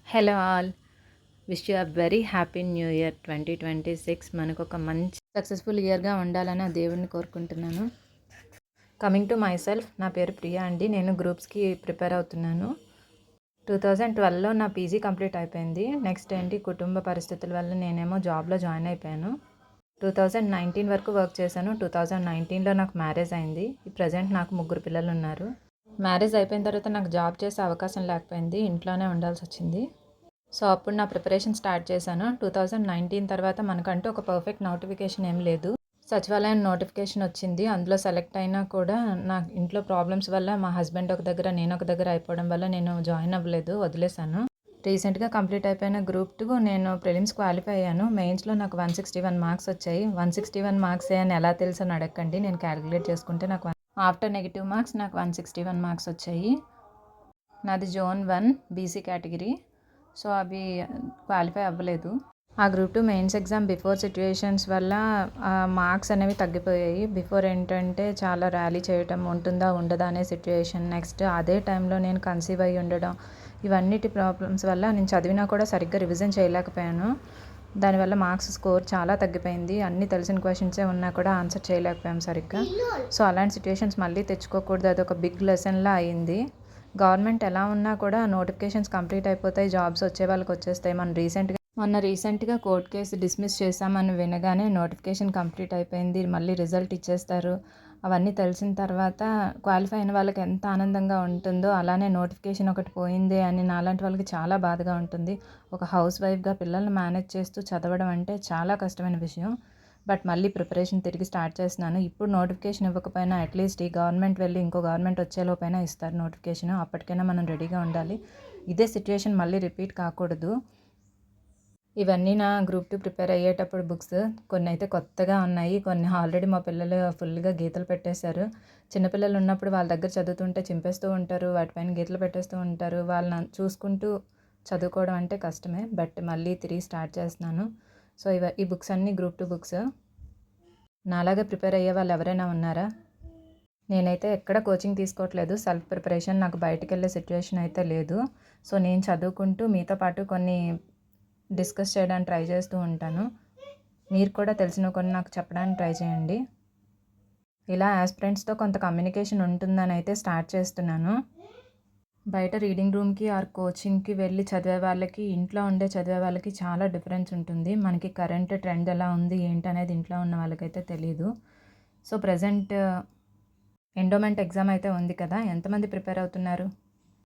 Hello all, wish you a very happy new year 2026. మనకు ఒక మంచి సక్సెస్ఫుల్ ఇయర్గా ఉండాలని ఆ దేవుడిని కోరుకుంటున్నాను. కమింగ్ టు మై సెల్ఫ్, నా పేరు ప్రియా అండి. నేను గ్రూప్స్కి ప్రిపేర్ అవుతున్నాను. 2012లో నా పీజీ కంప్లీట్ అయిపోయింది. నెక్స్ట్ ఏంటి, కుటుంబ పరిస్థితుల వల్ల నేనేమో జాబ్లో జాయిన్ అయిపోయాను. 2019 వరకు వర్క్ చేశాను. 2019లో నాకు మ్యారేజ్ అయింది. ప్రజెంట్ నాకు 3 పిల్లలు ఉన్నారు. మ్యారేజ్ అయిపోయిన తర్వాత నాకు జాబ్ చేసే అవకాశం లేకపోయింది, ఇంట్లోనే ఉండాల్సి వచ్చింది. సో అప్పుడు నా ప్రిపరేషన్ స్టార్ట్ చేశాను. 2019 తర్వాత మనకంటూ ఒక పర్ఫెక్ట్ నోటిఫికేషన్ ఏం లేదు. సచివాలయం నోటిఫికేషన్ వచ్చింది. అందులో సెలెక్ట్ అయినా కూడా నా ఇంట్లో ప్రాబ్లమ్స్ వల్ల మా హస్బెండ్ ఒక దగ్గర, నేను ఒక దగ్గర అయిపోవడం వల్ల నేను జాయిన్ అవ్వలేదు, వదిలేశాను. రీసెంట్గా కంప్లీట్ అయిపోయిన గ్రూప్ 2 నేను ప్రిలిమ్స్ క్వాలిఫై అయ్యాను. మెయిన్స్లో నాకు 161 మార్క్స్ వచ్చాయి. 161 మార్క్స్ అని ఎలా తెలుసు అని అడగండి, నేను క్యాలిక్యులేట్ చేసుకుంటే నాకు ఆఫ్టర్ నెగిటివ్ మార్క్స్ నాకు 161 మార్క్స్ వచ్చాయి. నాది జోన్ 1 బీసీ కేటగిరీ. సో అవి క్వాలిఫై అవ్వలేదు. ఆ group 2 mains exam before situations వల్ల మార్క్స్ అనేవి తగ్గిపోయాయి. బిఫోర్ ఏంటంటే చాలా ర్యాలీ చేయటం, ఉంటుందా ఉండదా అనే సిచ్యువేషన్. నెక్స్ట్ అదే టైంలో నేను కన్సీవ్ అయ్యి ఉండడం, ఇవన్నిటి ప్రాబ్లమ్స్ వల్ల నేను చదివినా కూడా సరిగ్గా రివిజన్ చేయలేకపోయాను. దానివల్ల మార్క్స్ స్కోర్ చాలా తగ్గిపోయింది. అన్నీ తెలిసిన క్వశ్చన్సే ఉన్నా కూడా ఆన్సర్ చేయలేకపోయాం సరిగ్గా. సో అలాంటి సిచ్యువేషన్స్ మళ్ళీ తెచ్చుకోకూడదు, అదొక బిగ్ లెసన్లా అయింది. గవర్నమెంట్ ఎలా ఉన్నా కూడా నోటిఫికేషన్స్ కంప్లీట్ అయిపోతాయి, జాబ్స్ వచ్చే వాళ్ళకి వచ్చేస్తాయి. మొన్న రీసెంట్గా కోర్ట్ కేసు డిస్మిస్ చేశామని వినగానే నోటిఫికేషన్ కంప్లీట్ అయిపోయింది, మళ్ళీ రిజల్ట్ ఇచ్చేస్తారు, అవన్నీ తెలిసిన తర్వాత క్వాలిఫై అయిన వాళ్ళకి ఎంత ఆనందంగా ఉంటుందో, అలానే నోటిఫికేషన్ ఒకటి పోయిందే అని నాలాంటి వాళ్ళకి చాలా బాధగా ఉంటుంది. ఒక హౌస్ వైఫ్గా పిల్లల్ని మేనేజ్ చేస్తూ చదవడం అంటే చాలా కష్టమైన విషయం. బట్ మళ్ళీ ప్రిపరేషన్ తిరిగి స్టార్ట్ చేస్తున్నాను. ఇప్పుడు నోటిఫికేషన్ ఇవ్వకపోయినా అట్లీస్ట్ ఈ గవర్నమెంట్ వెళ్ళి ఇంకో గవర్నమెంట్ వచ్చేలోపైనా ఇస్తారు నోటిఫికేషన్. అప్పటికైనా మనం రెడీగా ఉండాలి. ఇదే సిచ్యువేషన్ మళ్ళీ రిపీట్ కాకూడదు. ఇవన్నీ నా గ్రూప్ 2 ప్రిపేర్ అయ్యేటప్పుడు బుక్స్. కొన్ని అయితే కొత్తగా ఉన్నాయి, కొన్ని ఆల్రెడీ మా పిల్లలు ఫుల్గా గీతలు పెట్టేశారు. చిన్నపిల్లలు ఉన్నప్పుడు వాళ్ళ దగ్గర చదువుతుంటే చింపేస్తూ ఉంటారు, వాటిపైన గీతలు పెట్టేస్తూ ఉంటారు. వాళ్ళని చూసుకుంటూ చదువుకోవడం అంటే కష్టమే. బట్ మళ్ళీ తిరిగి స్టార్ట్ చేస్తున్నాను. సో ఈ బుక్స్ అన్నీ గ్రూప్ 2 బుక్స్. నాలాగే ప్రిపేర్ అయ్యే వాళ్ళు ఎవరైనా ఉన్నారా? నేనైతే ఎక్కడ కోచింగ్ తీసుకోవట్లేదు, సెల్ఫ్ ప్రిపరేషన్. నాకు బయటికి వెళ్ళే సిచ్యువేషన్ అయితే లేదు. సో నేను చదువుకుంటూ మీతో పాటు కొన్ని డిస్కస్ చేయడానికి ట్రై చేస్తూ ఉంటాను. మీరు కూడా తెలిసిన కొన్ని నాకు చెప్పడానికి ట్రై చేయండి. ఇలా ఆస్పిరెంట్స్తో కొంత కమ్యూనికేషన్ ఉంటుందని అయితే స్టార్ట్ చేస్తున్నాను. బయట రీడింగ్ రూమ్కి ఆర్ కోచింగ్కి వెళ్ళి చదివే వాళ్ళకి, ఇంట్లో ఉండే చదివే వాళ్ళకి చాలా డిఫరెన్స్ ఉంటుంది. మనకి కరెంట్ ట్రెండ్ ఎలా ఉంది ఏంటి అనేది ఇంట్లో ఉన్న వాళ్ళకైతే తెలీదు. సో ప్రజెంట్ ఎండోమెంట్ ఎగ్జామ్ అయితే ఉంది కదా, ఎంతమంది ప్రిపేర్ అవుతున్నారు?